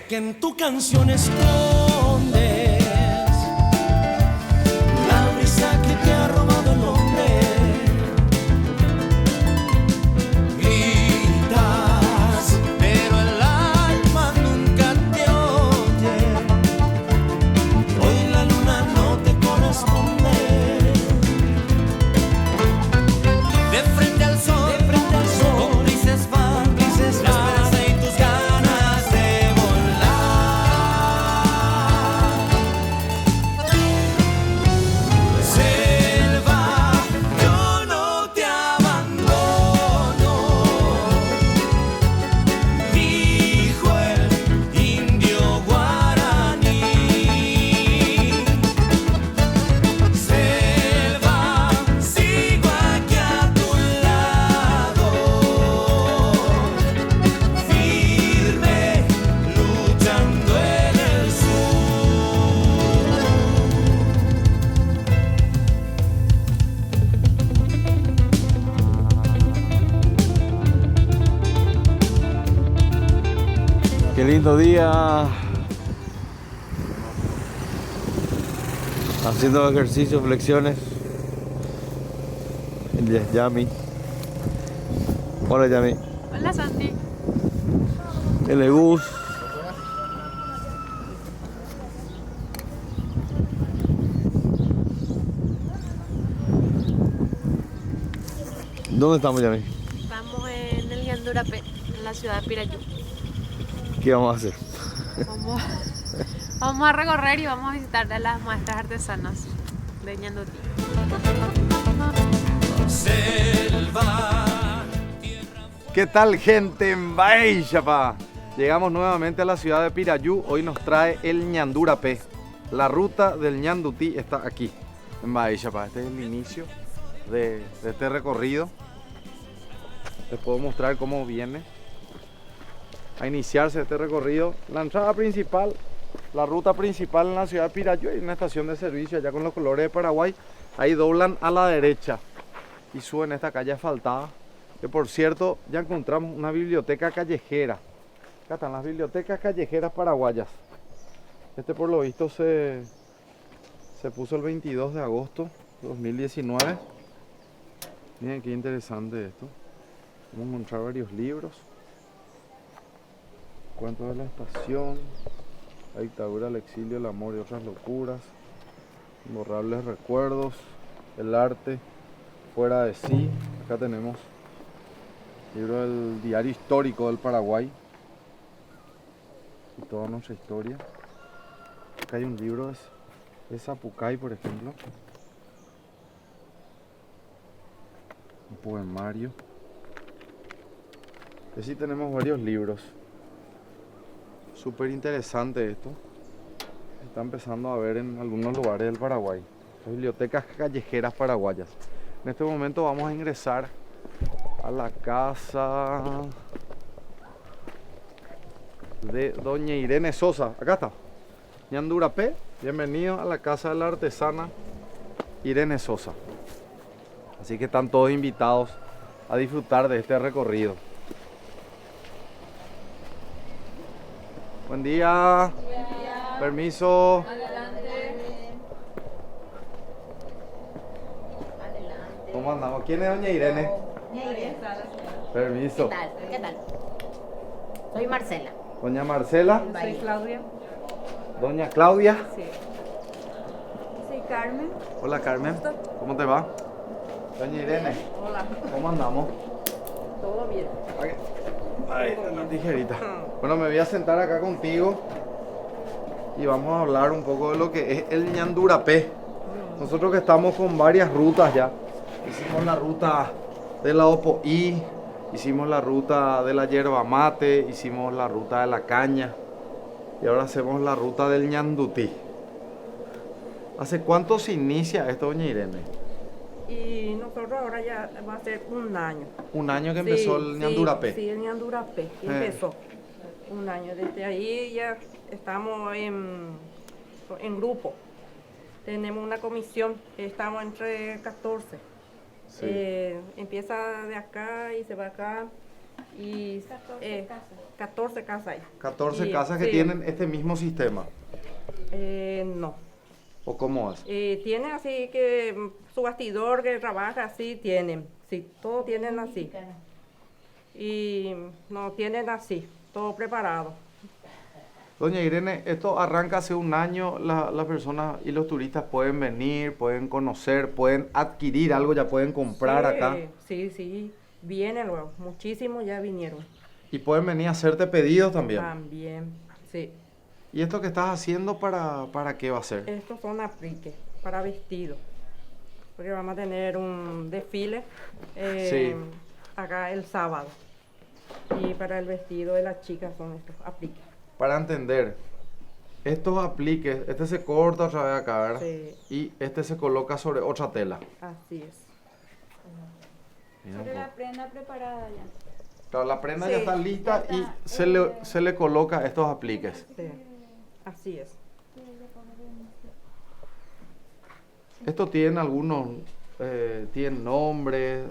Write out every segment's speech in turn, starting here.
Sé que en tu canción escondes la brisa que te ha robado el hombre. Gritas, pero el alma nunca te oye. Hoy la luna no te corresponde. De frente al sol, cómplices van, la esperanza y tus ganas de volar. Selva, yo no te abandono, dijo el indio guaraní. Selva, sigo aquí a tu lado, firme, luchando en el sur. Qué lindo día. Haciendo ejercicios, flexiones. El Yami. Hola Yami. Hola Santi. El Egus. ¿Dónde estamos, Yami? Estamos en el Ñandurapé, en la ciudad de Pirayú. ¿Qué vamos a hacer? Vamos, vamos a recorrer y vamos a visitar a las maestras artesanas de Ñandutí. Selva. ¿Qué tal, gente en Baixapa? Llegamos nuevamente a la ciudad de Pirayú. Hoy nos trae el Ñandurapé. La ruta del Ñandutí está aquí, en Baixapa. Este es el inicio de este recorrido. Les puedo mostrar cómo viene a iniciarse este recorrido. La entrada principal, la ruta principal en la ciudad de Pirayú. Hay una estación de servicio allá con los colores de Paraguay. Ahí doblan a la derecha y suben esta calle asfaltada. Que por cierto, ya encontramos una biblioteca callejera. Acá están las bibliotecas callejeras paraguayas. Este por lo visto se puso el 22 de agosto de 2019. Miren qué interesante esto. Vamos a encontrar varios libros. Cuento de la estación, la dictadura, el exilio, el amor y otras locuras, imborrables recuerdos, el arte fuera de sí. Acá tenemos libro del diario histórico del Paraguay y toda nuestra historia. Acá hay un libro de Zapucay, por ejemplo, un poemario. Así tenemos varios libros. Súper interesante esto. Se está empezando a ver en algunos lugares del Paraguay. Las bibliotecas callejeras paraguayas. En este momento vamos a ingresar a la casa de doña Irene Sosa. Acá está. Ñandurapé. Bienvenido a la casa de la artesana Irene Sosa. Así que están todos invitados a disfrutar de este recorrido. Buen día. Permiso. ¿Cómo andamos? ¿Quién es doña Irene? Permiso. ¿Qué tal? ¿Qué tal? Soy Marcela. Doña Marcela. Soy Claudia. Doña Claudia. Sí. Soy Carmen. Hola Carmen. ¿Cómo te va? Doña Irene. Hola. ¿Cómo andamos? Todo bien. Ahí está la tijerita. Bueno, me voy a sentar acá contigo y vamos a hablar un poco de lo que es el Ñandurapé. Nosotros que estamos con varias rutas ya. Hicimos la ruta de la Opoí, hicimos la ruta de la yerba mate, hicimos la ruta de la caña y ahora hacemos la ruta del Ñandutí. ¿Hace cuánto se inicia esto, doña Irene? Y nosotros ahora ya va a ser un año. Un año que empezó el Ñandurapé. Sí, el Ñandurapé empezó. Un año. Desde ahí ya estamos en grupo. Tenemos una comisión, estamos entre 14. Sí. Empieza de acá y se va acá. Y 14 casas hay. 14 Y, casas que sí, tienen este mismo sistema. no. ¿O cómo es? Tiene así que su bastidor que trabaja así, tienen. Sí, todos tienen así. Y no tienen así, todo preparado. Doña Irene, esto arranca hace un año, las personas y los turistas pueden venir, pueden conocer, pueden adquirir algo, ya pueden comprar Sí, acá. Sí, vienen luego, muchísimos ya vinieron. Y pueden venir a hacerte pedidos también. También, sí. ¿Y esto que estás haciendo para qué va a ser? Estos son apliques para vestido. Porque vamos a tener un desfile Sí. acá el sábado. Y para el vestido de las chicas son estos apliques. Para entender, estos apliques, este se corta otra vez acá, ¿verdad? Sí. Y este se coloca sobre otra tela. Así es. Mira un Sobre la poco. prenda preparada ya. Claro, la prenda ya Sí, está lista ya y está. se le coloca estos apliques. Sí. Así es. Estos tienen algunos, tienen nombres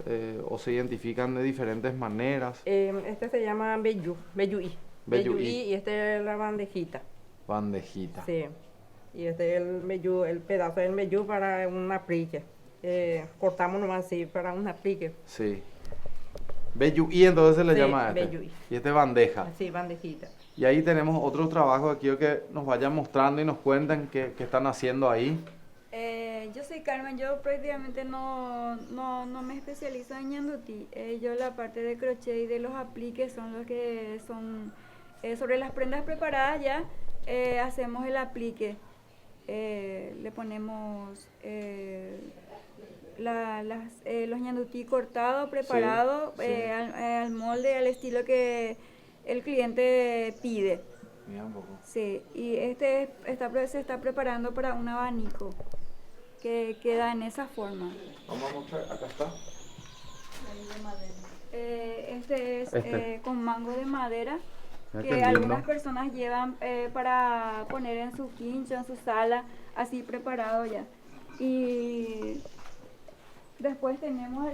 o se identifican de diferentes maneras. Este se llama Bellú, Belluí. Belluí. Y este es la bandejita. Bandejita. Sí. Y este es el meyú, el pedazo del meyú para un aplique. Cortamos nomás así para un aplique. Sí. Belluí entonces se le Sí, llama a este. belluí. Y este es bandeja. Así, bandejita. Y ahí tenemos otros trabajos aquí que nos vayan mostrando y nos cuenten qué están haciendo ahí. Yo soy Carmen, yo prácticamente no me especializo en ñandutí. Yo la parte de crochet y de los apliques son los que son sobre las prendas preparadas ya. Hacemos el aplique, le ponemos los ñandutí cortados, preparados, sí. al molde, al estilo que el cliente pide. Mira un poco. Sí, y se está preparando para un abanico que queda en esa forma. Vamos a mostrar, acá está. Este es Este. con mango de madera Mira qué que lindo. algunas personas llevan para poner en su quincho, en su sala, así preparado ya. Y después tenemos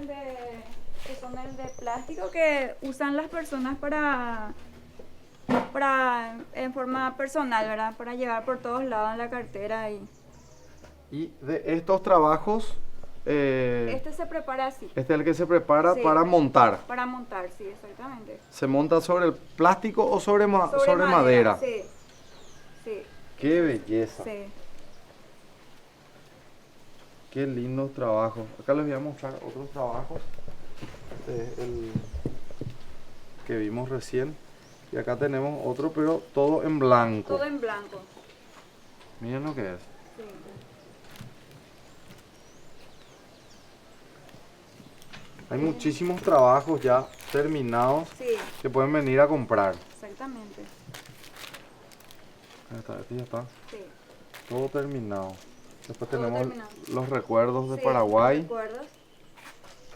que son el de plástico que usan las personas para en forma personal, ¿verdad? Para llevar por todos lados en la cartera Y de estos trabajos, este se prepara así, este es el que se prepara Sí. para montar. para montar, sí, exactamente. ¿Se monta sobre el plástico o sobre madera? Sí, sí, ¡Qué belleza! sí. ¡Qué lindos trabajos! Acá les voy a mostrar otros trabajos. Este es el que vimos recién. Y acá tenemos otro, pero todo en blanco. Todo en blanco. Miren lo que es. Sí. Hay muchísimos trabajos ya terminados Sí, que pueden venir a comprar. exactamente. Ahí está, este ya está. Sí. Todo terminado. Después Todo tenemos terminado. los recuerdos de Sí, Paraguay. ¿recuerdas?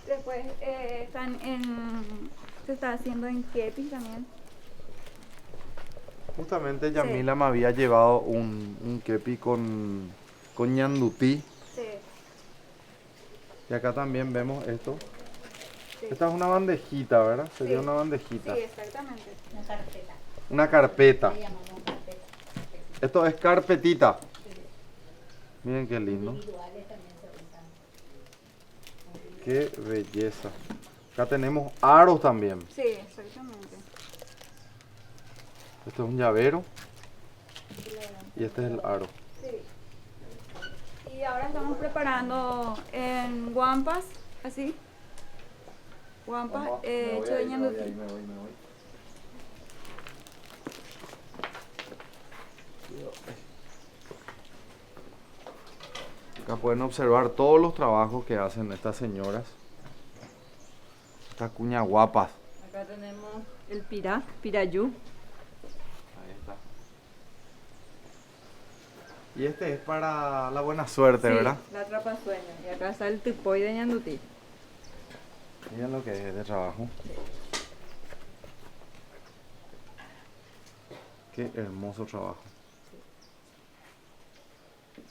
Después se está haciendo en kepis también. Justamente Yamila me había llevado un kepi con ñandutí. Sí, Y acá también vemos esto. sí. Esta es una bandejita, ¿verdad? Sería Sí. una bandejita. Sí, exactamente. Una carpeta. Una carpeta. Le llamamos carpeta. Esto es carpetita. Miren qué lindo. Individuales también se usan. Qué belleza. Acá tenemos aros también. Sí, exactamente. Este es un llavero. Y este es el aro. Sí. Y ahora estamos preparando en guampas, así. Guampas hecho de ñandutí. Acá pueden observar todos los trabajos que hacen estas señoras. Estas cuñas guapas. Acá tenemos el pirayú. Ahí está. Y este es para la buena suerte, ¿verdad? La atrapasueño. Y acá está el tipoy de ñandutí. Miren lo que es de trabajo. Qué hermoso trabajo.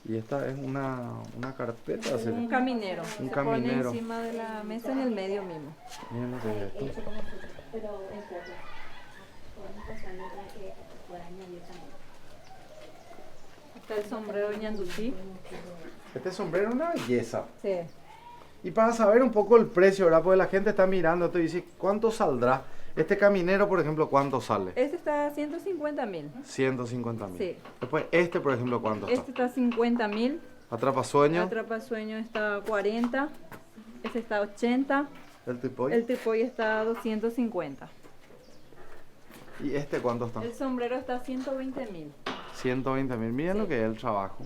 Y esta es una carpeta. Un caminero. Un Se caminero. pone encima de la mesa en el medio mismo. Miren lo que es esto. pero en poco. Podemos pasarlo para que pueda añadir también. Está el sombrero ñandutí. Este sombrero es una belleza. Sí. Y para saber un poco el precio, ¿verdad? Porque la gente está mirando esto y dice, ¿cuánto saldrá? Este caminero, por ejemplo, ¿cuánto sale? Este está a 150.000. 150.000. Sí. Después, este, por ejemplo, ¿cuánto está? Este está a 50.000. Atrapasueño. Atrapasueño está a 40. Este está a 80. El tipoy. El tipoy está a 250. ¿Y este cuánto está? El sombrero está a 120.000. 120.000. Miren Sí. lo que es el trabajo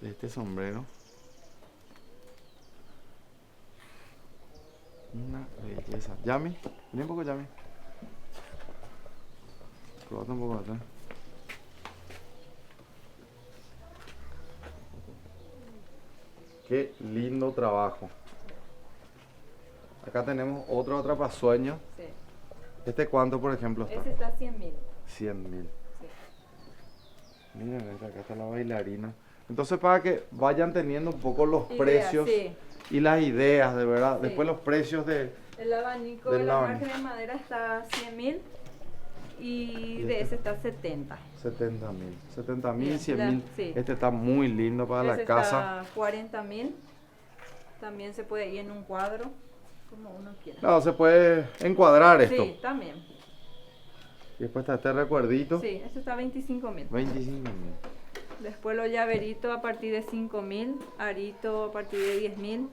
de este sombrero. Una belleza. Yami, vení un poco, Yami. Probate un poco atrás. Qué lindo trabajo. Acá tenemos otro atrapasueño. Sí. ¿Este cuánto, por ejemplo, está? Este está a 100.000. 100.000. Sí. Miren, acá está la bailarina. Entonces, para que vayan teniendo un poco los Ideas, precios sí. y las ideas, de verdad. Sí. Después los precios de... El abanico Del de la abanico. margen de madera está a 100.000 y ¿Y de este? ese está a 70. 70.000. 70.000, Bien, 100.000. sí. Este está muy lindo para Ese la casa. está a 40.000. También se puede ir en un cuadro, como uno quiera. Claro, se puede encuadrar esto. Sí, también. Y después está este recuerdito. Sí, este está a 25.000. 25.000. Después los llaveritos a partir de 5.000, arito a partir de 10.000.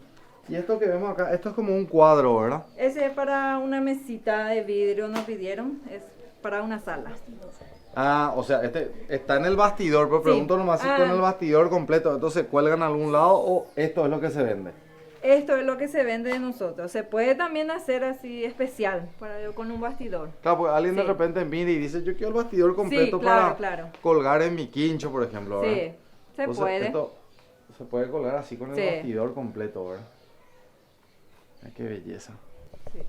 Y esto que vemos acá, esto es como un cuadro, ¿verdad? Ese es para una mesita de vidrio, nos pidieron, es para una sala. Ah, o sea, este está en el bastidor, pero Sí. pregunto nomás si está en el bastidor completo. Entonces, ¿cuelgan a algún lado o esto es lo que se vende? Esto es lo que se vende de nosotros. Se puede también hacer así especial, con un bastidor. Claro, porque alguien de Sí. repente mira y dice, yo quiero el bastidor completo claro, para claro. colgar en mi quincho, por ejemplo, ¿verdad? Sí, se Entonces, puede. Esto se puede colgar así con el Sí. bastidor completo, ¿verdad? Ay, qué belleza. Sí.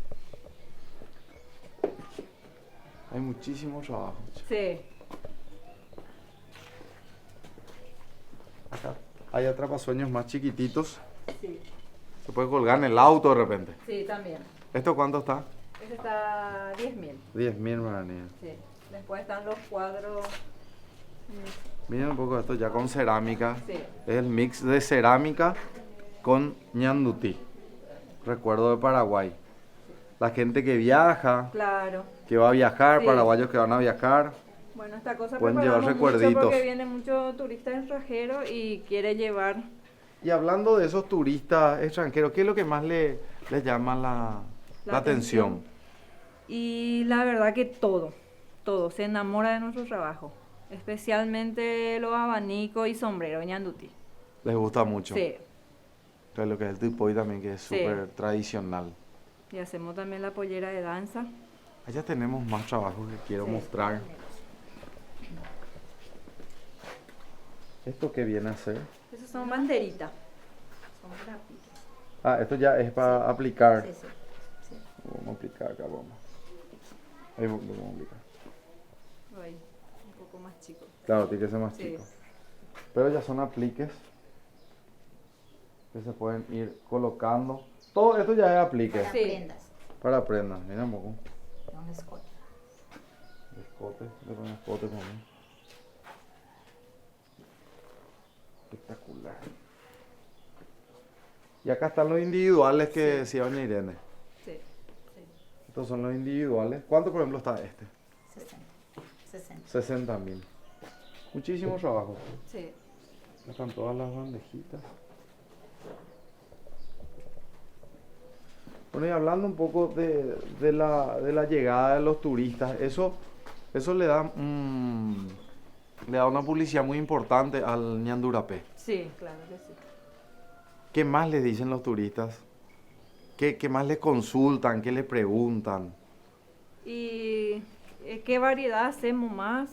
Hay muchísimo trabajo. Sí, Acá hay atrapasueños más chiquititos. sí, Se puede colgar en el auto de repente. sí, también. ¿Esto cuánto está? Ese está a 10.000. 10.000 guaraníes. Sí. Después están los cuadros. Miren un poco esto ya con cerámica. Sí. Es el mix de cerámica con ñandutí. Recuerdo de Paraguay. La gente que viaja, Claro. que va a viajar, Sí. paraguayos que van a viajar. Bueno, esta cosa Pueden llevar preparamos mucho recuerditos. porque viene mucho turista extranjero y quiere llevar. Y hablando de esos turistas extranjeros, ¿qué es lo que más les llama la atención? Y la verdad que todo, se enamora de nuestro trabajo. Especialmente los abanicos y sombreros ñandutí. Les gusta mucho. Sí. Entonces, lo que es el tipoy también, que es Sí. súper tradicional. Y hacemos también la pollera de danza. Allá tenemos más trabajos que quiero Sí. mostrar. ¿Esto qué viene a ser? Esos son banderitas. Son grapitas. Ah, esto ya es para aplicar. Sí, sí. Sí. Vamos a aplicar acá, vamos. Ahí vamos a aplicar. Ahí, un poco más chico. Claro, tiene que ser más Sí. chico. Pero ya son apliques que se pueden ir colocando. Todo esto ya es aplique Para Sí. prendas. para prendas. Mira un poco. Un escote. Escote, le ponen escote también. Espectacular. Y acá están los individuales que decía doña Irene. Sí. Estos son los individuales. ¿Cuánto, por ejemplo, está este? 60. 60.000. Muchísimo trabajo. Sí. Acá están todas las bandejitas. Bueno, y hablando un poco de la llegada de los turistas, eso le da una publicidad muy importante al ñandurapé. Sí, claro que sí. ¿Qué más les dicen los turistas? ¿Qué más les consultan? ¿Qué les preguntan? ¿Y qué variedad hacemos más?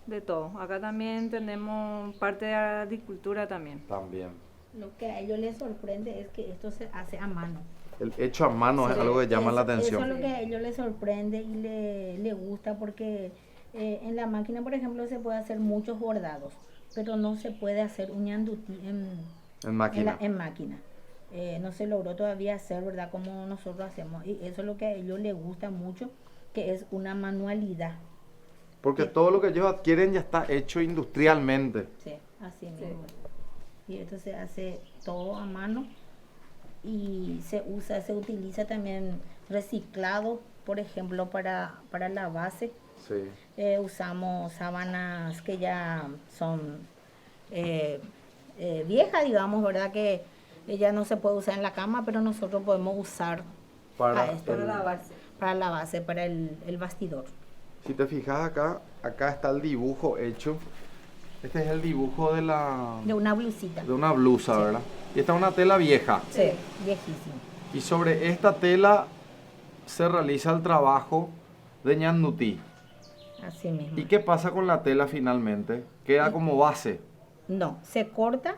De todo. Acá también tenemos parte de agricultura también. También. Lo que a ellos les sorprende es que esto se hace a mano. El hecho a mano es Sí, algo que llama la Eso atención. es lo que a ellos les sorprende y le gusta porque en la máquina, por ejemplo, se puede hacer muchos bordados, pero no se puede hacer un ñandutí En máquina. en máquina. no se logró todavía hacer, ¿verdad? Como nosotros hacemos. Y eso es lo que a ellos les gusta mucho, que es una manualidad. Porque todo lo que ellos adquieren ya está hecho industrialmente. Sí, así mismo. Y esto se hace todo a mano y se utiliza también reciclado, por ejemplo, para la base. Sí. Usamos sábanas que ya son viejas, digamos, ¿verdad? Que ya no se puede usar en la cama, pero nosotros podemos usar Para la base, para el bastidor. Si te fijas acá está el dibujo hecho. Este es el dibujo de una blusita. de una blusa, ¿verdad? Y esta es una tela vieja. Sí, viejísima. Y sobre esta tela se realiza el trabajo de ñandutí. Así mismo. ¿Y qué pasa con la tela finalmente? Queda como base. No, se corta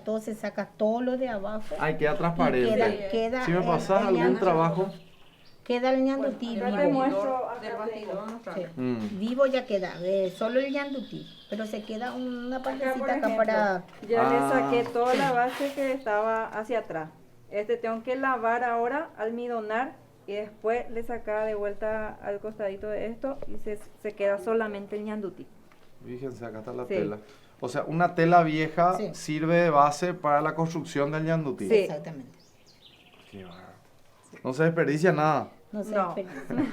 todo, se saca todo lo de abajo. Ay, queda transparente. Queda Si me pasas el algún ñandutí. trabajo. Queda el ñandutí Acá te vivo. muestro acá Del bastidor, tengo. Sí. Vivo ya queda, solo el ñandutí, pero se queda una Acá, por partecita acá ejemplo, para... ya le Ah. saqué toda la base que estaba hacia atrás. Tengo que lavar ahora, almidonar y después le sacaba de vuelta al costadito de esto y se queda solamente el ñandutí. Fíjense, acá está la Sí. tela. O sea, una tela vieja Sí. sirve de base para la construcción del ñandutí. Sí. Exactamente. Qué bárbaro. No se desperdicia nada. No se No. desperdicia.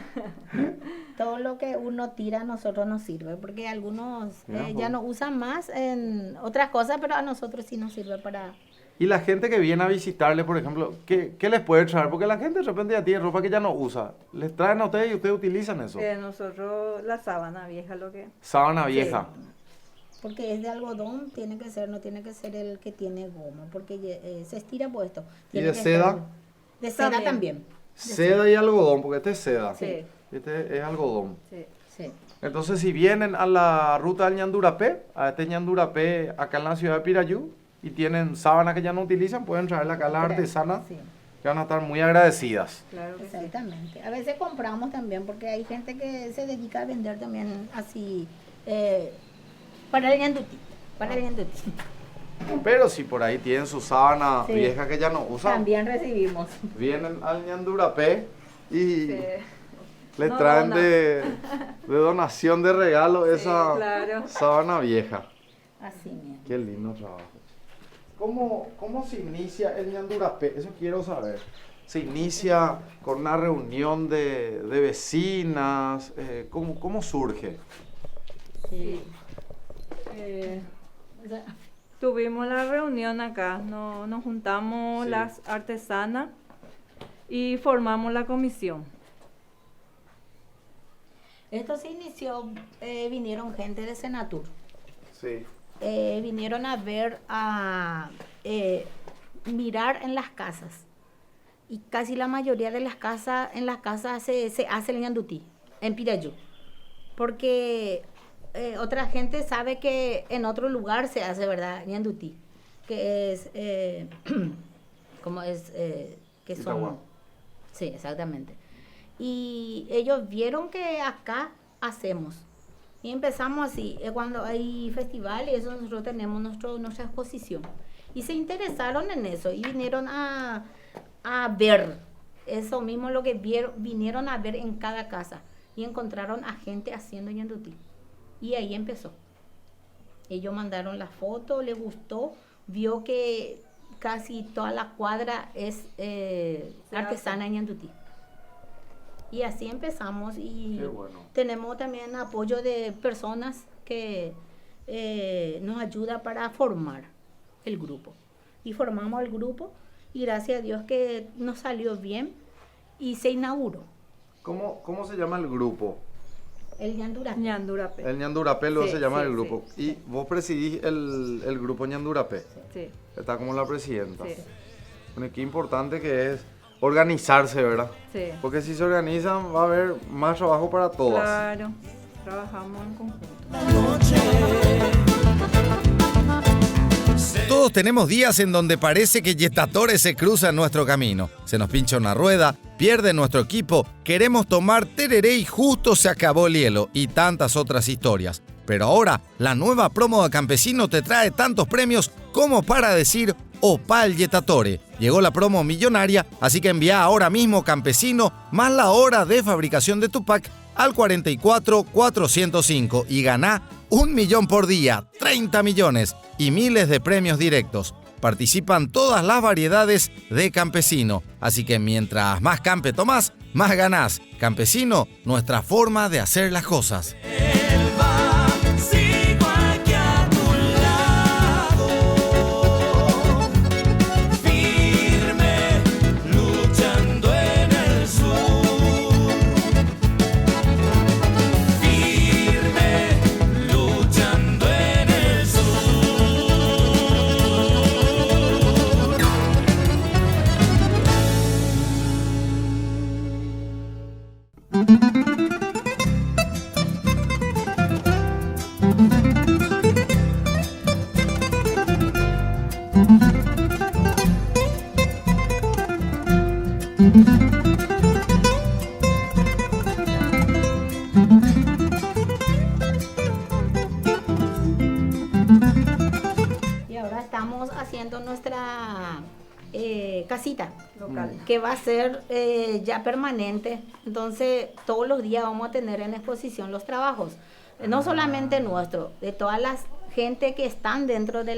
Todo lo que uno tira a nosotros nos sirve, porque algunos Mira, ya no usan más en otras cosas, pero a nosotros sí nos sirve para... Y la gente que viene a visitarle, por ejemplo, ¿qué les puede traer? Porque la gente de repente ya tiene ropa que ya no usa. Les traen a ustedes y ustedes utilizan eso. Nosotros la sábana vieja lo que... Sábana vieja. Porque es de algodón, tiene que ser, no tiene que ser el que tiene goma, porque se estira puesto. ¿Y Tiene de que seda? ser- De seda También. también. Seda y algodón, porque este es seda. Sí, Este es algodón. sí. Sí. Entonces, si vienen a la ruta del Ñandurapé, a este Ñandurapé acá en la ciudad de Pirayú, y tienen sábanas que ya no utilizan, pueden traerla acá a las artesanas, Sí, que van a estar muy agradecidas. Claro que sí. exactamente. A veces compramos también, porque hay gente que se dedica a vender también así, para el ñandutí, para el ñandutí. Pero si por ahí tienen su sábana Sí. vieja que ya no usan, También recibimos. vienen al Ñandurapé y Sí. les No traen dona. de donación de regalo esa claro. sábana vieja. Así mismo. Qué lindo trabajo. ¿Cómo se inicia el Ñandurapé? Eso quiero saber. ¿Se inicia con una reunión de vecinas? ¿Cómo surge? Sí. O sea, tuvimos la reunión acá, nos juntamos Sí. las artesanas y formamos la comisión. Esto se inició, vinieron gente de Senatur. Sí. Vinieron a ver, mirar en las casas. Y casi la mayoría de las casas, en las casas se hace el ñandutí, en Pirayú. Porque otra gente sabe que en otro lugar se hace, ¿verdad? Ñandutí. Que es, ¿cómo es? Que Itagua. son... Sí, exactamente. Y ellos vieron que acá hacemos. Y empezamos así, cuando hay festivales, eso nosotros tenemos nuestra exposición. Y se interesaron en eso y vinieron a ver eso mismo, lo que vinieron a ver en cada casa. Y encontraron a gente haciendo ñandutí. Y ahí empezó. Ellos mandaron la foto, les gustó, vio que casi toda la cuadra es artesana en ñandutí. Y así empezamos y Qué bueno. tenemos también apoyo de personas que nos ayuda para formar el grupo. Y formamos el grupo y gracias a Dios que nos salió bien y se inauguró ¿Cómo se llama el grupo? el Ñandurapé. Ñandurapé. El Ñandurapé luego Sí, se llama sí, el grupo. sí, Y vos presidís el grupo Ñandurapé. Sí, Está como la presidenta. sí, Bueno, qué importante que es organizarse, ¿verdad? sí. Porque si se organizan va a haber más trabajo para todas. Claro, trabajamos en conjunto. Todos tenemos días en donde parece que yetatores se cruzan nuestro camino. Se nos pincha una rueda, pierde nuestro equipo, queremos tomar tereré y justo se acabó el hielo y tantas otras historias. Pero ahora, la nueva promo de Campesino te trae tantos premios como para decir Opal Yetatore. Llegó la promo millonaria, así que envía ahora mismo campesino más la hora de fabricación de tu pack al 44405 y gana 1 millón por día, 30 millones y miles de premios directos. Participan todas las variedades de campesino, así que mientras más campe tomás, más ganás. Campesino, nuestra forma de hacer las cosas. Sigo aquí a tu lado, firme, luchando en el sur, firme, luchando en el sur. Y ahora estamos haciendo nuestra casita Local. que va a ser ya permanente. Entonces todos los días vamos a tener en exposición los trabajos, no solamente nuestro, de todas las gente que están dentro de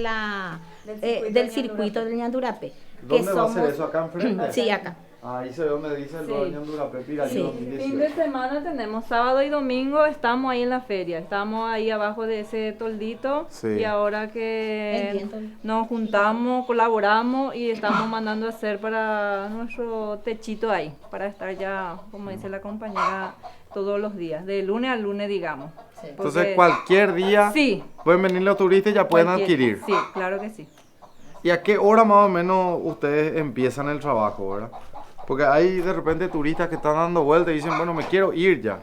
del circuito del Ñandurapé. ¿Dónde va a ser eso? ¿Acá enfrente? Sí, acá. Ahí se ve donde dice el Sí. Ñandurapé Pirayú Sí. 2018. Fin de semana tenemos sábado y domingo, estamos ahí en la feria, estamos ahí abajo de ese toldito Sí. y ahora que Entiendo. nos juntamos, colaboramos y estamos mandando a hacer para nuestro techito ahí, para estar ya, como dice la compañera, todos los días, de lunes a lunes digamos. Sí. Entonces Porque- cualquier día Sí. pueden venir los turistas y ya pueden cualquier- adquirir. Sí, claro que sí. ¿Y a qué hora más o menos ustedes empiezan el trabajo, verdad? Porque hay de repente turistas que están dando vueltas y dicen, bueno, me quiero ir ya.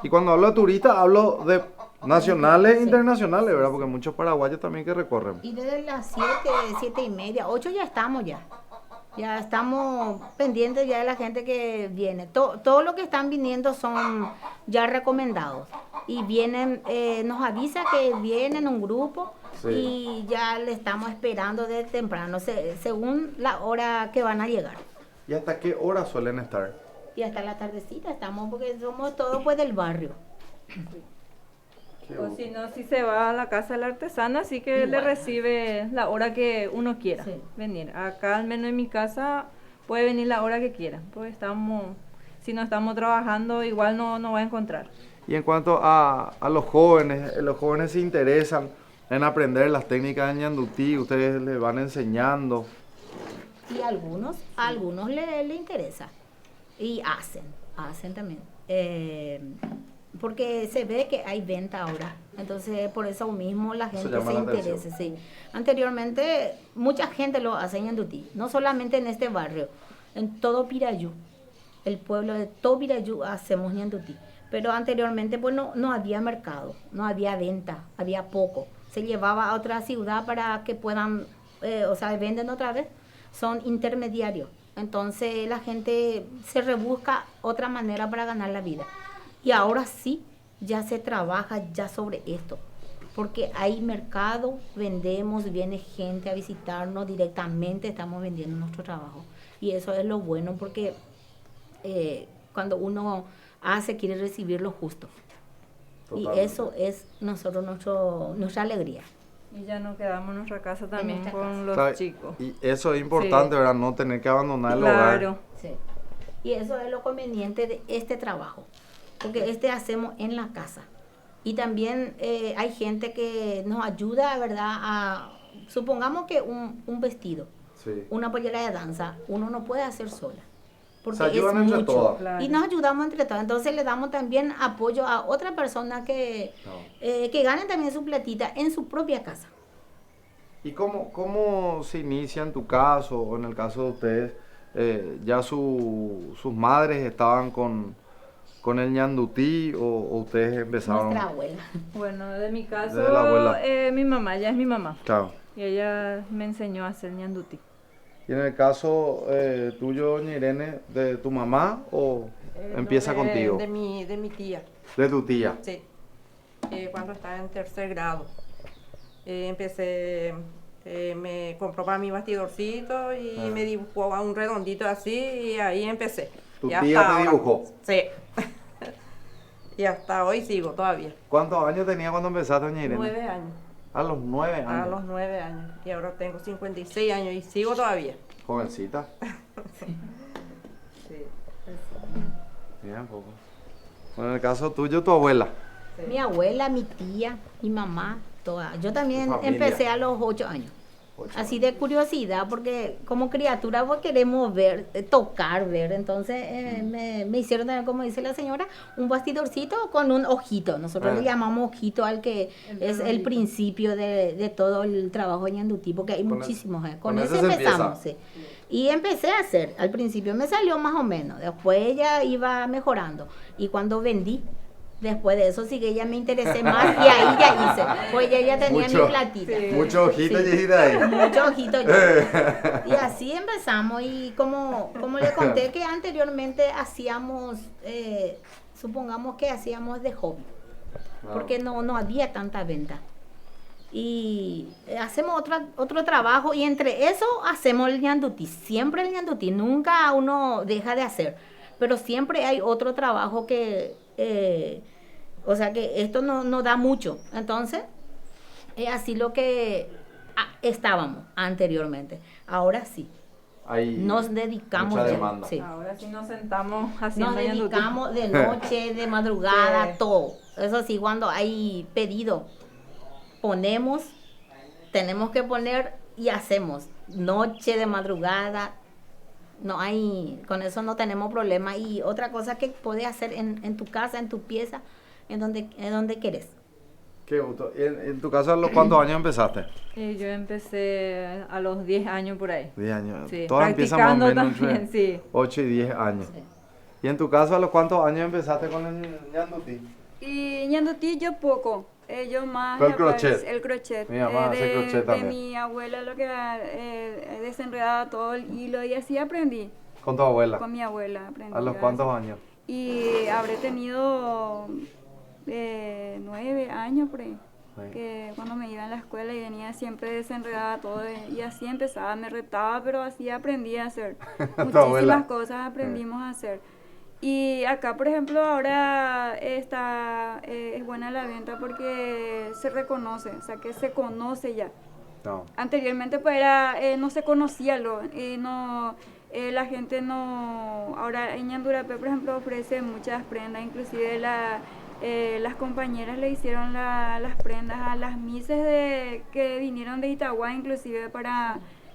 Y cuando hablo de turistas, hablo de nacionales e internacionales, ¿verdad? Porque muchos paraguayos también que recorren. Y desde las 7:30, 8 ya estamos ya. Ya estamos pendientes ya de la gente que viene. Todo lo que están viniendo son ya recomendados. Y vienen, nos avisa que vienen un grupo Sí. y ya le estamos esperando de temprano, según la hora que van a llegar. ¿Y hasta qué hora suelen estar? Y hasta la tardecita estamos, porque somos todos pues del barrio. O si no, si se va a la casa del artesano, así que le Igual. recibe la hora que uno quiera Sí. venir. Acá, al menos en mi casa, puede venir la hora que quiera. Pues estamos, si no estamos trabajando, igual no va a encontrar. Y en cuanto a los jóvenes se interesan en aprender las técnicas de ñandutí, ustedes les van enseñando. Y a algunos le interesa. Y hacen también. Porque se ve que hay venta ahora. Entonces, por eso mismo la gente llama se la interesa. atención. Sí. Anteriormente, mucha gente lo hace en Ñandutí. No solamente en este barrio, en todo Pirayú. El pueblo de todo Pirayú hacemos Ñandutí. Pero anteriormente, pues no había mercado, no había venta, había poco. Se llevaba a otra ciudad para que puedan, venden otra vez. Son intermediarios. Entonces la gente se rebusca otra manera para ganar la vida. Y ahora sí, ya se trabaja ya sobre esto. Porque hay mercado, vendemos, viene gente a visitarnos directamente, estamos vendiendo nuestro trabajo. Y eso es lo bueno porque cuando uno hace, quiere recibir lo justo. Totalmente. Y eso es nuestra alegría. Y ya nos quedamos en nuestra casa también nuestra con casa. los ¿Sabe? chicos. Y eso es importante, Sí. ¿verdad? No tener que abandonar el hogar. Claro. Sí. Y eso es lo conveniente de este trabajo, porque hacemos en la casa. Y también hay gente que nos ayuda, ¿verdad? Supongamos que un vestido, Sí. una pollera de danza, uno no puede hacer sola. Porque Se ayudan entre mucho. todas. Claro. Y nos ayudamos entre todas. Entonces le damos también apoyo a otra persona que gane también su platita en su propia casa. ¿Y cómo se inicia en tu caso o en el caso de ustedes? ¿Ya sus madres estaban con el ñandutí o ustedes empezaron? Nuestra abuela. Bueno, de mi caso, De la abuela. mi mamá, ella es mi mamá. Claro. Y ella me enseñó a hacer ñandutí. ¿Y en el caso tuyo, doña Irene, de tu mamá o empieza contigo? De mi tía, De tu tía. sí. Cuando estaba en tercer grado. Empecé Me compró para mi bastidorcito y me dibujó a un redondito así y ahí empecé. ¿Tu Y tía hasta te ahora. dibujó? Sí. Y hasta hoy sigo todavía. ¿Cuántos años tenía cuando empezaste, doña Irene? 9 años. A los 9 años. A los 9 años. Y ahora tengo 56 años y sigo todavía. Jovencita. Sí. Mira un poco. Bueno, en el caso tuyo, tu abuela. Mi abuela, mi tía, mi mamá, todas. Yo también Tu familia. empecé a los 8 años. 8 Así de curiosidad, porque como criatura pues queremos ver, tocar, ver. Entonces me hicieron también, como dice la señora, un bastidorcito con un ojito. Nosotros le llamamos ojito al que es el principio de todo el trabajo en Ñandutí, porque hay muchísimos. Con con eso ese se empezamos, empieza. sí. Y empecé a hacer. Al principio me salió más o menos, después ella iba mejorando. Y cuando vendí, después de eso sí que ya me interesé más y ahí ya hice. Pues ya tenía Mucho- mi platita. Mucho ojito, Sí. Yejida, ahí. Mucho ojito yo. Y así empezamos y como le conté que anteriormente hacíamos, supongamos que hacíamos de hobby, porque no había tanta venta. Y hacemos otro trabajo y entre eso hacemos el ñandutí, siempre el ñandutí, nunca uno deja de hacer, pero siempre hay otro trabajo que, o sea que esto no da mucho, entonces es así lo que estábamos anteriormente, ahora sí, Ahí nos dedicamos, mucha demanda. sí. Ahora sí nos sentamos haciendo Nos ñandutí. dedicamos de noche, de madrugada, Sí. todo. Eso sí, cuando hay pedido, tenemos que poner y hacemos. Noche, de madrugada, no hay, con eso no tenemos problema. Y otra cosa que puedes hacer en tu casa, en tu pieza, en donde quieres. Qué gusto. ¿Y en tu caso, a los cuántos años empezaste? Yo empecé a los 10 años por ahí. 10 años. Sí, Todas empiezan más o practicando menos también, entre sí. 8 y 10 años. Sí. ¿Y en tu caso, a los cuántos años empezaste con el ñandutí? Y ñandutí yo poco, yo más... Pero el la crochet. el crochet. Mi mamá hace crochet también. De mi abuela lo que desenredaba todo el hilo y así aprendí. Con tu abuela. Con mi abuela aprendí. ¿A los cuántos años? Y habré tenido 9 años por ahí. Sí. Que cuando me iba a la escuela y venía siempre desenredaba todo y así empezaba, me retaba, pero así aprendí a hacer. abuela. Muchísimas cosas aprendimos a hacer. Y acá, por ejemplo, ahora es buena la venta porque se reconoce, o sea que se conoce ya. No. Anteriormente pues no se conocía la gente no, ahora en Ñandurapé por ejemplo ofrece muchas prendas, inclusive las compañeras le hicieron las prendas a las mises que vinieron de Itagua, inclusive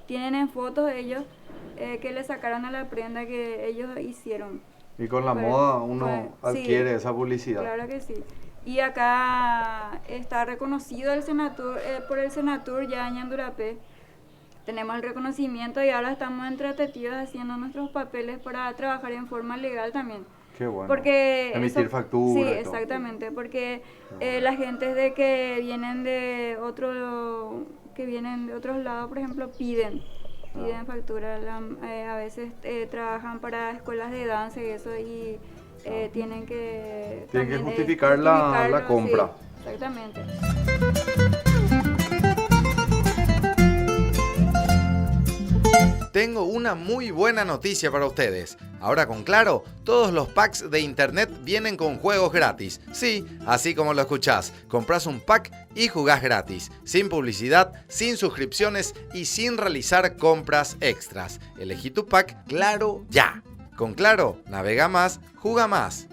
tienen en fotos ellos que le sacaron a la prenda que ellos hicieron. Y con la Pero, moda uno pues, adquiere sí, esa publicidad. Claro que sí. Y acá está reconocido el Senatur, por el Senatur ya en Ñandurapé. Tenemos el reconocimiento y ahora estamos entretidos haciendo nuestros papeles para trabajar en forma legal también. Qué bueno. Porque Emitir facturas. Sí, y todo. exactamente, porque la gente que vienen de otros lados, por ejemplo, piden facturas. A veces trabajan para escuelas de danza y eso y tienen que también, justificar la justificarlo, compra. sí, exactamente. Tengo una muy buena noticia para ustedes. Ahora con Claro, todos los packs de internet vienen con juegos gratis. Sí, así como lo escuchás, compras un pack y jugás gratis, sin publicidad, sin suscripciones y sin realizar compras extras. Elegí tu pack Claro ya. Con Claro, navega más, juega más.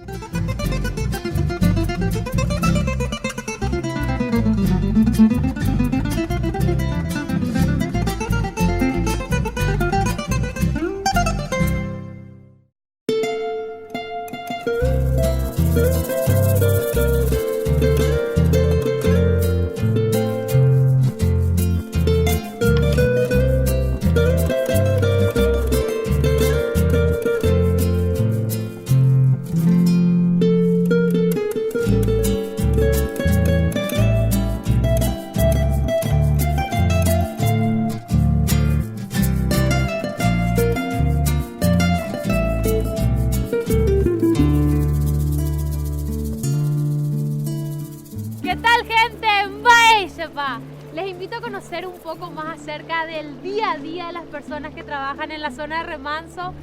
¿Qué tal, gente? ¡Bye, sepa! Les invito a conocer un poco más acerca del día a día de las personas que trabajan en la zona de Remanso,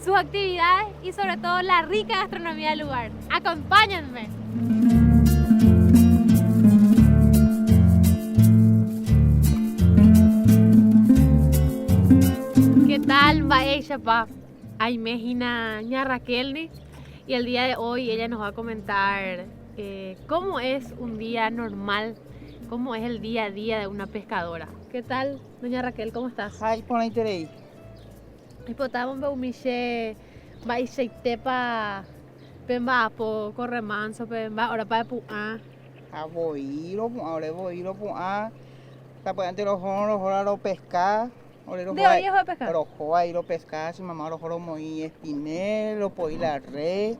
sus actividades y sobre todo la rica gastronomía del lugar. ¡Acompáñenme! ¿Qué tal, Baeshapa? Aimejina ña Raquelni, y el día de hoy ella nos va a comentar cómo es un día normal, cómo es el día a día de una pescadora. ¿Qué tal, doña Raquel? ¿Cómo estás? Ay, por ahí tenéis. Potamos beumiche baixeitepa pemba po corremanso pemba ahora para pu'a. A boiro, ahora boiro, a. Está por ante los horos, lo pescar. ¿De hoy es de pescar? Rojo ahí lo pescar, si mamá lo joro moí espinel, lo poí la red.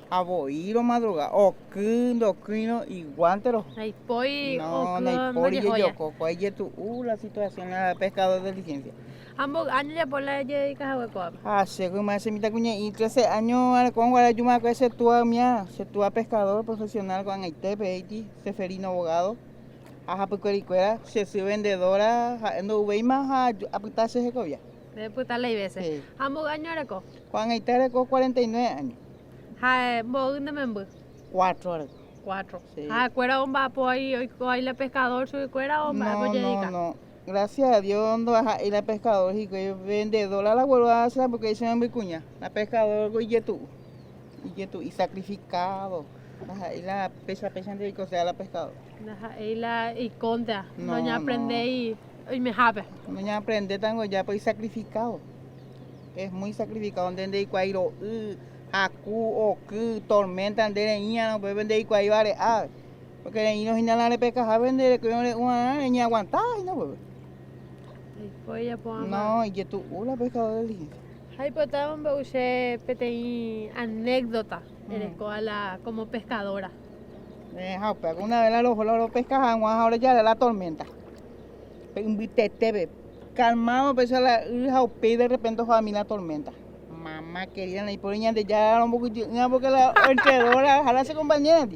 A boiro madruga, o cundo, cuino y guantero. Ay, poi, no, no hay por y yo coco, ahí tu la situación de pescador de licencia. Ambos años ya por la dedicas a hueco. Según más se mita cuña y 13 años con Guarayuma que se tua pescador profesional con Aitepe, Haití, Seferino abogado. A Pucoricuera, se soy vendedora, no voy más a putarse de cobia. De putarle y veces. Sí. Ambos años areco. Juan Aitepe 49 años. Ja, vos de membu. 4 horas. 4. Sí. Ah, cuera un vapo ahí, hoy la pescador, su cuera o no, no. Gracias a Dios, no baja y la pescador y que vendedora la vuelvo a hacer porque dice mi cuña. La pescador y sacrificado. Y la pesa de que sea la pescador. Y la y conta. No, no aprende y me jape. No aprende tango ya pues sacrificado. Es muy sacrificado donde y cuairo acu o que tormenta de niña no puede vender y cuairo porque de niños inhalar le pesca a vender que una niña aguantar y no puede. Pues ya podemos. No, y que tú la pescador del día. Ay, pues estamos en PTI anécdota, eres como pescadora. Una vez los pescaban, ahora ya la tormenta. Un bitete, calmado, pues de repente fue a mí la tormenta. Mamá querida, y por niña de ya un poquito, porque la entrenadora, ojalá se compañera.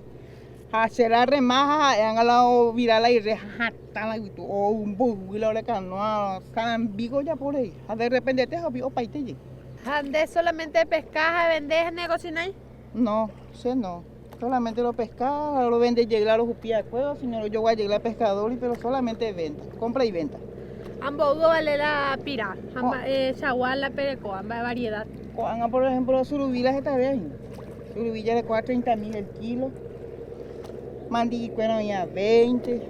Hacer la remaja, han la viral y rejatan la YouTube, o un buguilo de canoa, cambigo ya por ahí. De repente te había paite. ¿Andes solamente pescas, vendes, negociáis? No, sé no. Solamente lo pescar, lo vende llegar a los upías de cueva, sino yo voy a llegar a pescador, pero solamente venta, compra y venta. Ambos vale la pira, chagual, la pereco, ambas variedad. Por ejemplo, surubilas esta vez. Surubilla de 30.000 el kilo. Mandicuena mía 20.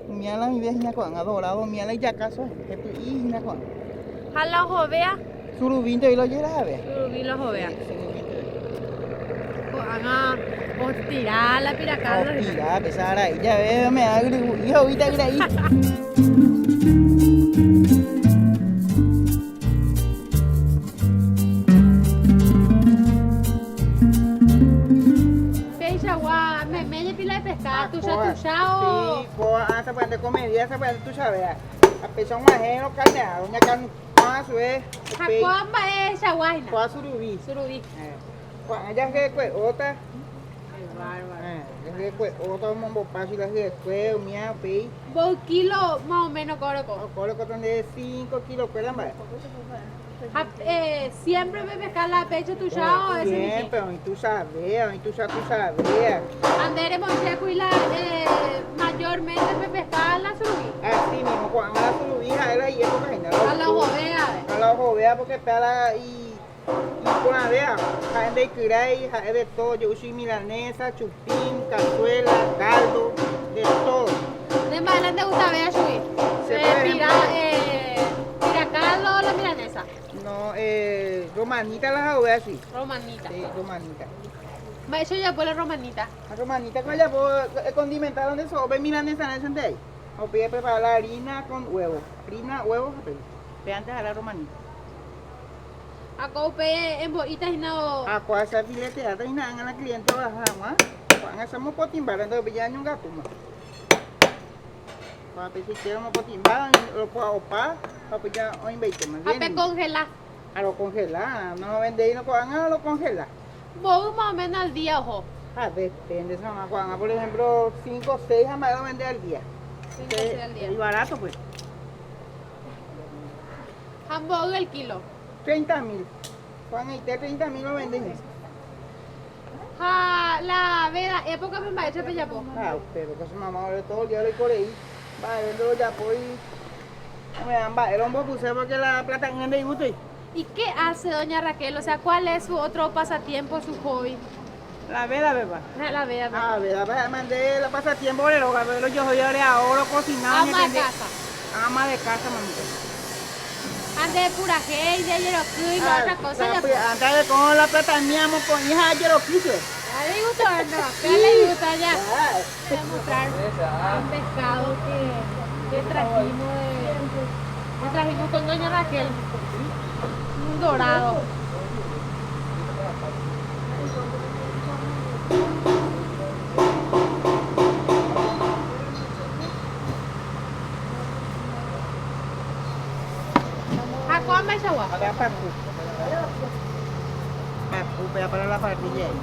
Mía la mi vecina con adorado, mía la ya caso, que tu hija con. ¿A la jovea? Surubinte y lo llegas a ver. Surubí la jovea. O tirar la piracana. O tirar, pesar ahí, ya veo, me hago y ahorita ahí. Tuya o se puede comer, se puede tu sabes. A pesar un ajeno carneado, una carne más es. Jacuamba es chaguaina. Cuá surubí. Surubí. Cuando ya que otra. Qué bárbaro. Ya que otra mombo paso y la que fue mía pei. ¿Vos kilo más o menos coroco? Coroco de 5 kilos cuela más. Siempre me pescar la pecha tu chao o siempre, y tú sabes, Anderemos ya cuila mayormente me pescar la surubí. Así mismo, cuando la surubí era y eso que a la jovea. A la jovea porque pela y con la vea, hay de kirai, hay de todo, yo soy milanesa, chupín, cazuela, caldo, de todo. De más adelante gusta ver a subir. Piracaldo o la milanesa. No, romanita la jovea sí. Romanita. Sí, romanita. ¿Va hecho ya por la romanita? La romanita con ya condimentar donde sobe milanesa en el ahí. O pide preparar la harina con huevo. Harina, huevos, pero antes a la romanita. Acá upe en bolitas y no. Acá esa fileteada y nada en la cliente bajamos. Cuando hacemos potimbar, entonces ya no un gato más. Cuando si queremos potimbar, lo puedo opar, para ya hoy 20 más. A congelar. A lo congelar, no lo vende y no puedan lo congelar. ¿Vos más o menos al día, ojo? Depende, Juan. Por ejemplo, 5 o 6 jamás lo vende al día. 5 al día. Y barato, pues. Hamburger el kilo. 30.000. Juan, y te 30.000 lo venden. La veda, época me va a echar pellapo. Ah, pero que su mamá ahora todo el día le corre. Va, vendo ya pues. Me dan, va, el hombre puse porque la plata en el gusto. ¿Y qué hace doña Raquel? O sea, ¿cuál es su otro pasatiempo, su hobby? La veda, beba. La veda. Ah, veda, mandé la pasatiempo de los gabelos, yo soy ahora cocinando. Ama de casa. Ama de casa, mamita. Ande de purajé y de yeroquí y la otra cosa. Antes de con la plata mía, me ponía a yeroquí. A le gusta, no, ¿qué le gusta ya? Voy a mostrar un pescado que trajimos con doña Raquel. Un dorado. ¿Cuál me agua? Acá papu. Papu, voy a poner la parrilla ahí.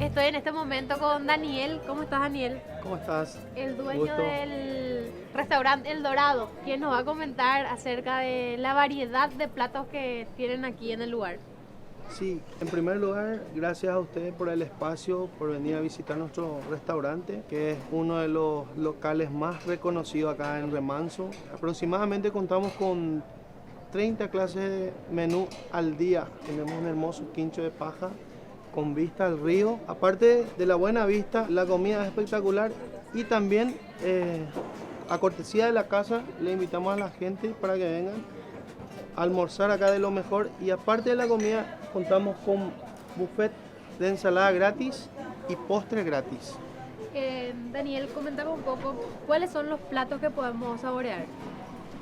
Estoy en este momento con Daniel. ¿Cómo estás, Daniel? ¿Cómo estás? El dueño Gusto. del restaurante El Dorado, quien nos va a comentar acerca de la variedad de platos que tienen aquí en el lugar. Sí, en primer lugar, gracias a ustedes por el espacio, por venir a visitar nuestro restaurante, que es uno de los locales más reconocidos acá en Remanso. Aproximadamente contamos con 30 clases de menú al día. Tenemos un hermoso quincho de paja con vista al río. Aparte de la buena vista, la comida es espectacular y también a cortesía de la casa le invitamos a la gente para que vengan a almorzar acá de lo mejor, y aparte de la comida contamos con buffet de ensalada gratis y postre gratis. Daniel, comentame un poco cuáles son los platos que podemos saborear,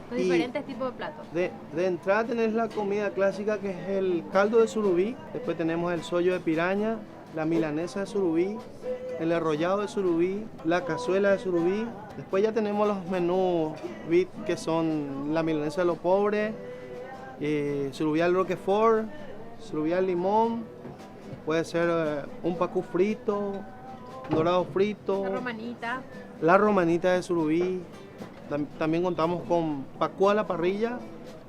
los diferentes tipos de platos. De entrada tenés la comida clásica, que es el caldo de surubí, después tenemos el sollo de piraña, la milanesa de surubí, el arrollado de surubí, la cazuela de surubí. Después ya tenemos los menús VIP, que son la milanesa de los pobres, surubí al roquefort, surubí al limón, puede ser un pacú frito, dorado frito, la romanita de surubí. También contamos con pacú a la parrilla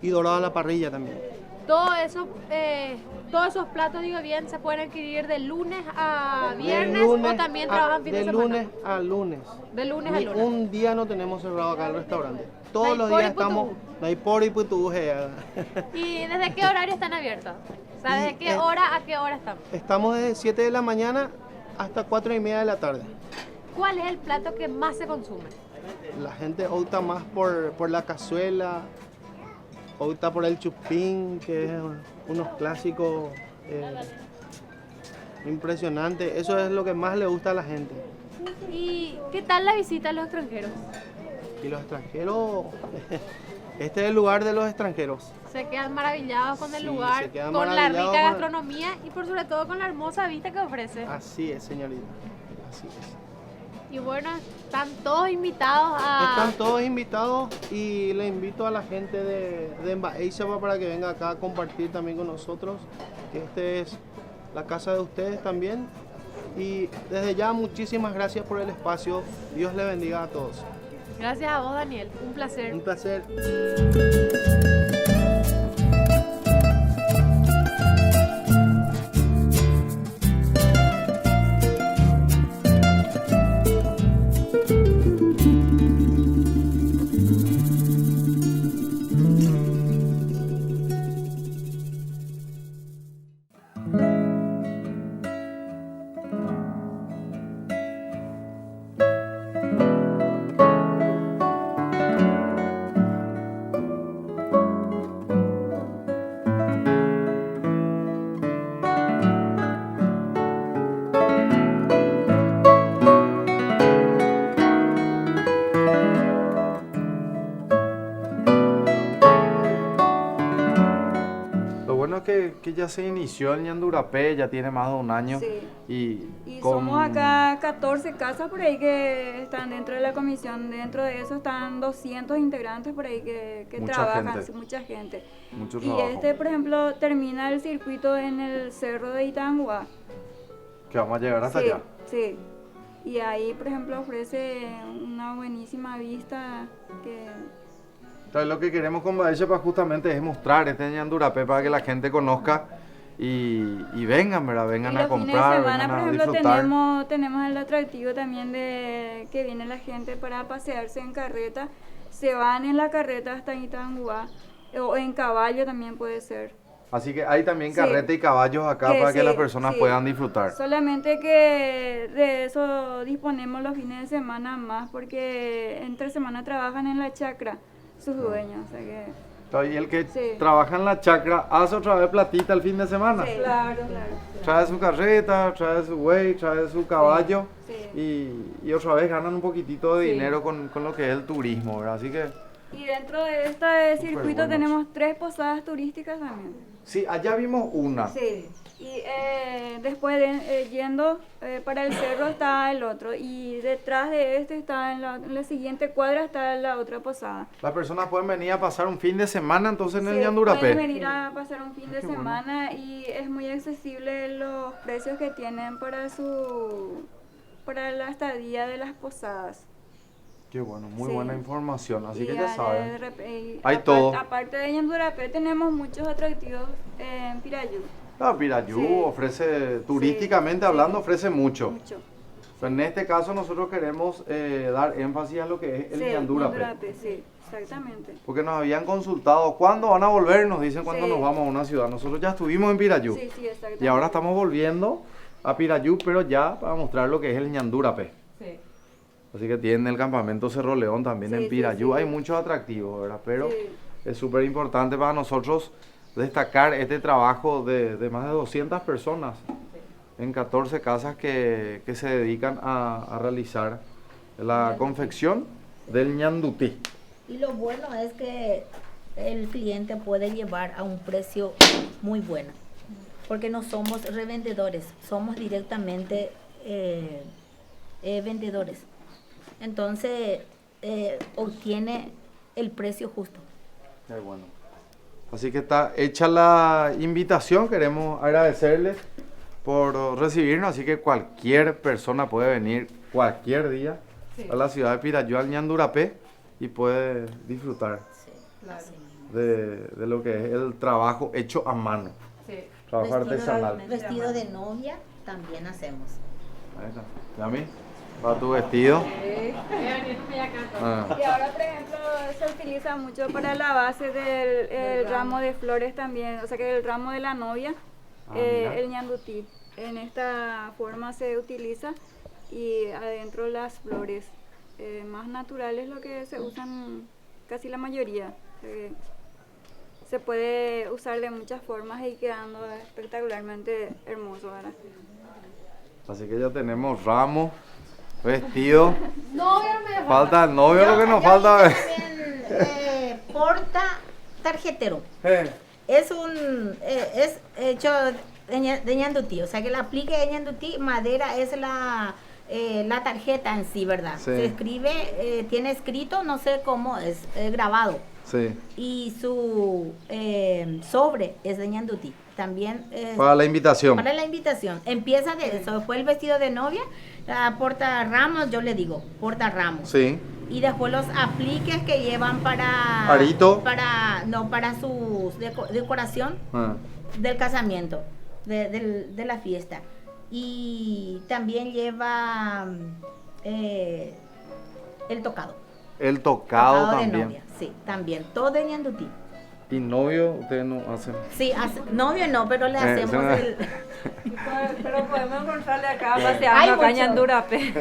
y dorado a la parrilla también. Todos esos platos, digo bien, se pueden adquirir de lunes a viernes o también trabajan fin de semana. De lunes a lunes. De lunes a lunes. Un día no tenemos cerrado acá el restaurante. Todos los días estamos. No hay por y putuje. ¿Y desde qué horario están abiertos? O sea, ¿desde qué hora a qué hora están? Estamos desde 7 de la mañana hasta 4:30 de la tarde. ¿Cuál es el plato que más se consume? La gente opta más por la cazuela, opta por el chupín, que es unos clásicos impresionantes. Eso es lo que más le gusta a la gente. ¿Y qué tal la visita a los extranjeros? Y los extranjeros, este es el lugar de los extranjeros. Se quedan maravillados con el lugar, quedan con la rica maravillados gastronomía y por sobre todo con la hermosa vista que ofrece. Así es, señorita, así es. Y bueno, están todos invitados Están todos invitados, y le invito a la gente de Mbaixapa para que venga acá a compartir también con nosotros, que este es la casa de ustedes también. Y desde ya, muchísimas gracias por el espacio. Dios le bendiga a todos. Gracias a vos, Daniel. Un placer. Un placer. que ya se inició el Ñandurapé, ya tiene más de un año. Sí. Y somos acá 14 casas por ahí que están dentro de la comisión. Dentro de eso están 200 integrantes por ahí que Mucha trabajan, gente. sí, mucha gente. mucho Y trabajo. por ejemplo, termina el circuito en el cerro de Itangua. Que vamos a llegar hasta Sí, allá. sí. Y ahí, por ejemplo, ofrece una buenísima vista que... Entonces lo que queremos con Baechapa justamente es mostrar este Ñandurapé para que la gente conozca y vengan, ¿verdad? Vengan Y a los fines de comprar, semana, vengan por a ejemplo, disfrutar. tenemos el atractivo también de que viene la gente para pasearse en carreta. Se van en la carreta hasta Itangua o en caballo también puede ser. Así que hay también Sí. carreta y caballos acá para que sí, las personas sí. puedan disfrutar. Solamente que de eso disponemos los fines de semana más porque entre semana trabajan en la chacra sus dueños. O sea que, Y el que Sí. trabaja en la chacra hace otra vez platita el fin de semana. sí, Claro. Trae su carreta, trae su buey, trae su caballo sí. y otra vez ganan un poquitito de Sí. dinero con lo que es el turismo, ¿verdad? Así que Y dentro de este circuito bueno. tenemos 3 posadas turísticas también. sí, allá vimos una. Sí, y después yendo para el cerro está el otro y detrás de este está en la siguiente cuadra está la otra posada. Las personas pueden venir a pasar un fin de semana entonces en el Sí, Ñandurapé. pueden venir a pasar un fin de Qué bueno. semana y es muy accesible los precios que tienen para la estadía de las posadas. Qué bueno, muy Sí. buena información, así Y que ya saben. y Hay todo. Aparte de Ñandurapé tenemos muchos atractivos en Pirayú. Pirayú Sí. ofrece, turísticamente Sí, hablando, sí. ofrece mucho. Mucho. Pero en este caso nosotros queremos dar énfasis a lo que es el Sí, Ñandurapé. Ñandurapé, sí, exactamente. Porque nos habían consultado cuándo van a volver, nos dicen cuándo Sí. nos vamos a una ciudad. Nosotros ya estuvimos en Pirayú Sí, sí, exactamente. y ahora estamos volviendo a Pirayú, pero ya para mostrar lo que es el Ñandurapé. Sí. Así que tienen el campamento Cerro León también Sí, en sí, Pirayú. sí. Hay muchos atractivos, ¿verdad? Pero Sí. es súper importante para nosotros destacar este trabajo de más de 200 personas en 14 casas que se dedican a realizar la confección del ñandutí. Y lo bueno es que el cliente puede llevar a un precio muy bueno, porque no somos revendedores, somos directamente vendedores. Entonces obtiene el precio justo. Qué bueno. Así que está hecha la invitación, queremos agradecerles por recibirnos, así que cualquier persona puede venir cualquier día Sí. a la ciudad de Pirayú, al Ñandurapé, y puede disfrutar Claro. de lo que es el trabajo hecho a mano, Sí. trabajo artesanal. Vestido de novia también hacemos. Ahí está. ¿Yami? ¿Para tu vestido? Ah. Y ahora, por ejemplo, se utiliza mucho para la base del el ramo de flores también, o sea que el ramo de la novia, Mira. el ñandutí. En esta forma se utiliza y adentro las flores más naturales, lo que se usan casi la mayoría. Se puede usar de muchas formas y quedando espectacularmente hermoso, ¿verdad? Así que ya tenemos ramo, vestido. Novio no me deja Falta el novio, lo que nos Yo falta. hice también, porta tarjetero. Eh, Es hecho de ñandutí, o sea que el aplique de ñandutí, madera es la tarjeta en sí, ¿verdad? Sí. Se escribe, tiene escrito, no sé cómo, es grabado. Sí, Y su sobre es de ñandutí. También para la invitación. para la invitación. Empieza de eso, después el vestido de novia, la porta ramos, yo le digo, porta ramos. Sí, Y después los apliques que llevan para... Arito. Para su decoración ah, del casamiento, de la fiesta. Y también lleva el tocado. el tocado de también. novia, sí, también. Todo de ñandutí. Y novio, ustedes no hacen. Sí, novio no, pero le hacemos se me- el... Pero podemos encontrarle acá Hay paseando acá en mucho. Ñandurapé.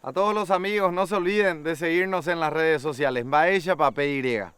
A todos los amigos, no se olviden de seguirnos en las redes sociales. Baella PY.